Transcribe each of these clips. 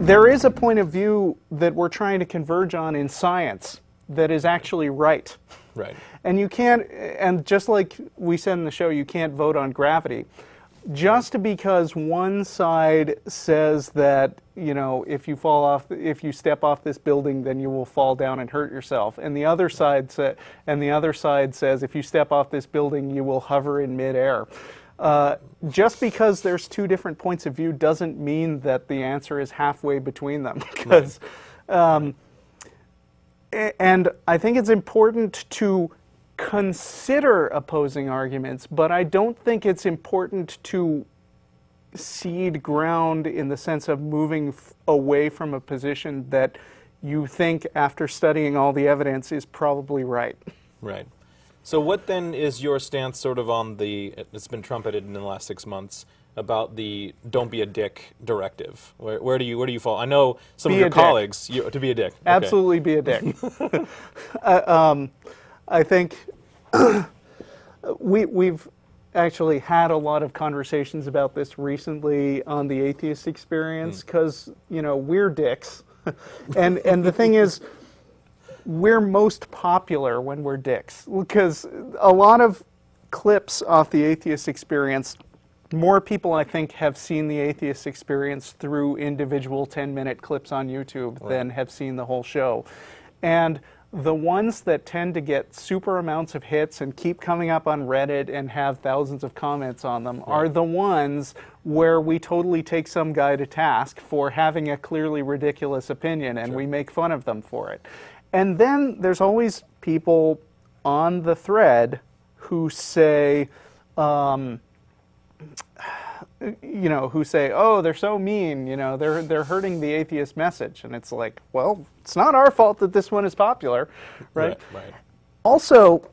there is a point of view that we're trying to converge on in science that is actually right. Right. And you can't, and just like we said in the show, you can't vote on gravity. Just because one side says that, you know, if you fall off, if you step off this building, then you will fall down and hurt yourself, and the other side says if you step off this building, you will hover in midair. Just because there's two different points of view doesn't mean that the answer is halfway between them. Because, and I think it's important to consider opposing arguments, but I don't think it's important to cede ground in the sense of moving away from a position that you think, after studying all the evidence, is probably right. Right. So what then is your stance sort of on the, it's been trumpeted in the last 6 months, about the "don't be a dick" directive? Where do you fall? I know some of your colleagues, to be a dick. Okay. Absolutely be a dick. I think we've actually had a lot of conversations about this recently on the Atheist Experience, because, you know, we're dicks. and the thing is, we're most popular when we're dicks, because a lot of clips off the Atheist Experience, more people, I think, have seen the Atheist Experience through individual 10-minute clips on YouTube than have seen the whole show. And the ones that tend to get super amounts of hits and keep coming up on Reddit and have thousands of comments on them are the ones where we totally take some guy to task for having a clearly ridiculous opinion, and we make fun of them for it. And then there's always people on the thread who say, you know, who say, oh, they're so mean, you know, they're hurting the atheist message. And it's like, well, it's not our fault that this one is popular, right? Right. Also,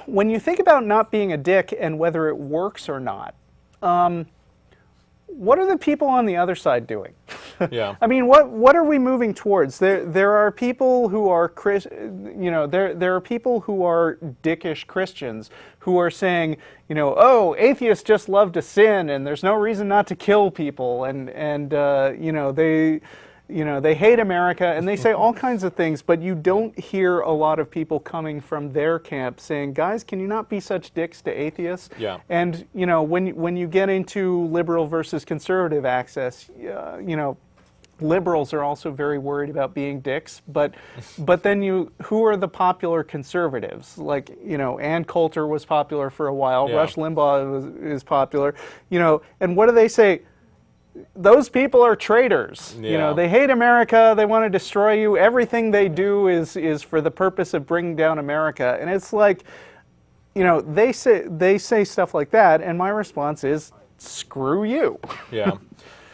when you think about not being a dick and whether it works or not, what are the people on the other side doing? Yeah. I mean, what are we moving towards? There are people who are there are people who are dickish Christians who are saying, you know, oh, atheists just love to sin and there's no reason not to kill people, and you know, they hate America, and they say all kinds of things, but you don't hear a lot of people coming from their camp saying, guys, can you not be such dicks to atheists? Yeah. And, you know, when you get into liberal versus conservative access, you know, liberals are also very worried about being dicks, but then who are the popular conservatives? Like, you know, Ann Coulter was popular for a while, Rush Limbaugh is popular, you know, and what do they say? Those people are traitors. Yeah. You know, they hate America, they want to destroy you, everything they do is for the purpose of bringing down America. And it's like, you know, they say stuff like that, and my response is, screw you. Yeah.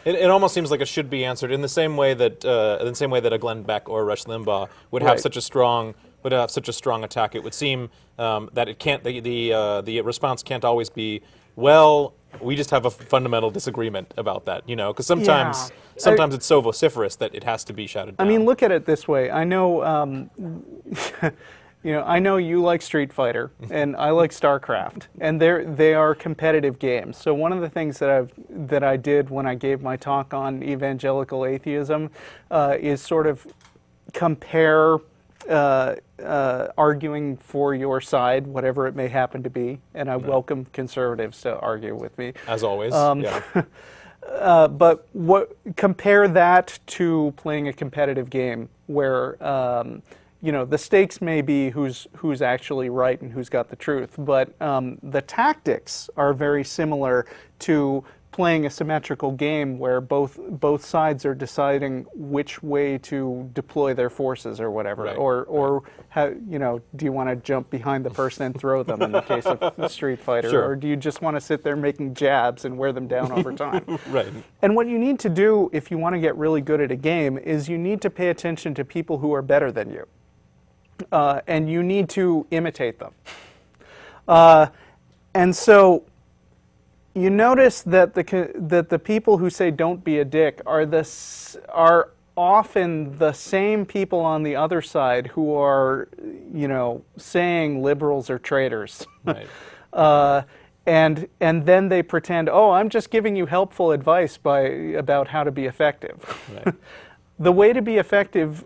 It almost seems like it should be answered in the same way that a Glenn Beck or Rush Limbaugh would have such a strong attack. It would seem that it can't. The response can't always be, well, we just have a fundamental disagreement about that, you know, because sometimes it's so vociferous that it has to be shouted down. I mean, look at it this way. I know. You know, I know you like Street Fighter, and I like StarCraft, and they are competitive games. So one of the things that I did when I gave my talk on evangelical atheism is sort of compare arguing for your side, whatever it may happen to be, and I welcome conservatives to argue with me. As always, but compare that to playing a competitive game where you know, the stakes may be who's actually right and who's got the truth, but the tactics are very similar to playing a symmetrical game where both sides are deciding which way to deploy their forces or whatever, or how, you know, do you want to jump behind the person and throw them in the case of Street Fighter, or do you just want to sit there making jabs and wear them down over time? And what you need to do if you want to get really good at a game is you need to pay attention to people who are better than you. And you need to imitate them. And so you notice that the people who say don't be a dick are often the same people on the other side who are, you know, saying liberals are traitors. and then they pretend, oh, I'm just giving you helpful advice about how to be effective. Right. The way to be effective,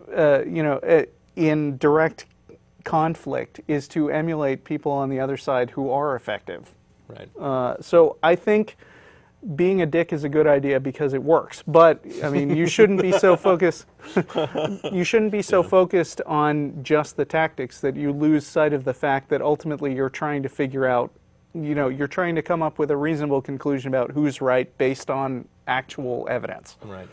in direct conflict is to emulate people on the other side who are effective. Right. So I think being a dick is a good idea because it works. But I mean, you shouldn't be so focused. You shouldn't be so focused on just the tactics that you lose sight of the fact that ultimately you're trying to figure out. You're trying to come up with a reasonable conclusion about who's right based on actual evidence. Right.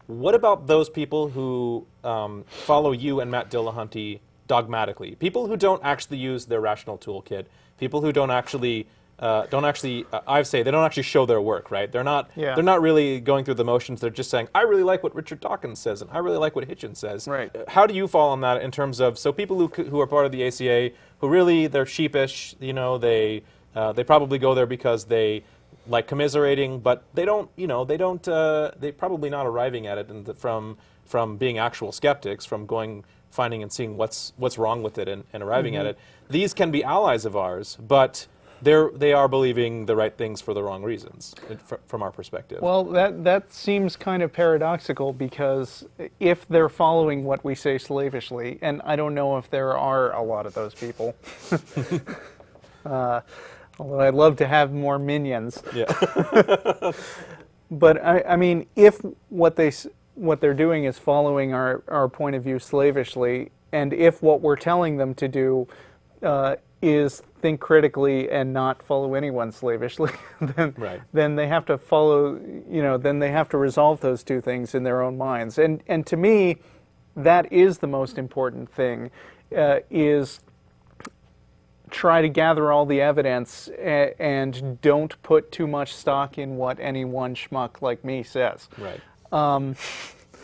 What about those people who follow you and Matt Dillahunty dogmatically? People who don't actually use their rational toolkit. People who don't actually I say they don't actually show their work, right? They're not really going through the motions. They're just saying, I really like what Richard Dawkins says, and I really like what Hitchens says. Right. How do you fall on that in terms of people who are part of the ACA who really they're sheepish? They probably go there because they like commiserating, but they don't. They're probably not arriving at it from being actual skeptics, from finding and seeing what's wrong with it and arriving at it. These can be allies of ours, but they are believing the right things for the wrong reasons, from our perspective. Well, that seems kind of paradoxical, because if they're following what we say slavishly, and I don't know if there are a lot of those people, although I'd love to have more minions. Yeah. But I mean, if what they're doing is following our point of view slavishly, and if what we're telling them to do is think critically and not follow anyone slavishly, then they have to follow, then they have to resolve those two things in their own minds. And to me, that is the most important thing, is try to gather all the evidence and don't put too much stock in what any one schmuck like me says. Right.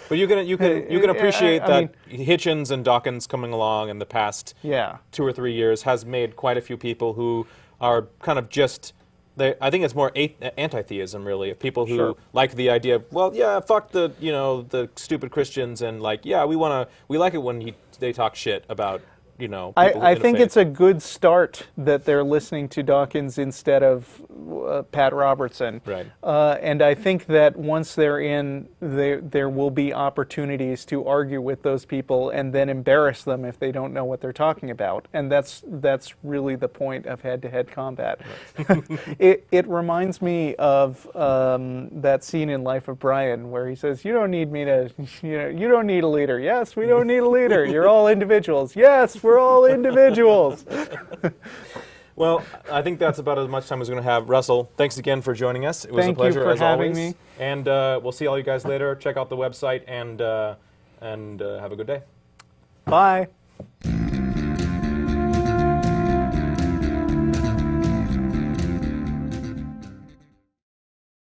But you can appreciate that Hitchens and Dawkins coming along in the past 2 or 3 years has made quite a few people who are kind of just. I think it's more anti-theism, really, of people who like the idea of, well, yeah, fuck the stupid Christians, and we like it when they talk shit about people I think it's a good start that they're listening to Dawkins instead of Pat Robertson. Right. And I think that once they're in, there will be opportunities to argue with those people and then embarrass them if they don't know what they're talking about. And that's really the point of head-to-head combat. Right. It reminds me of that scene in Life of Brian where he says, "You don't need me to, you don't need a leader." "Yes, we don't need a leader. You're all individuals." "Yes, we're all individuals." Well, I think that's about as much time as we're going to have. Russell, thanks again for joining us. It was a pleasure, as always. Thank you for having me. And we'll see all you guys later. Check out the website and have a good day. Bye.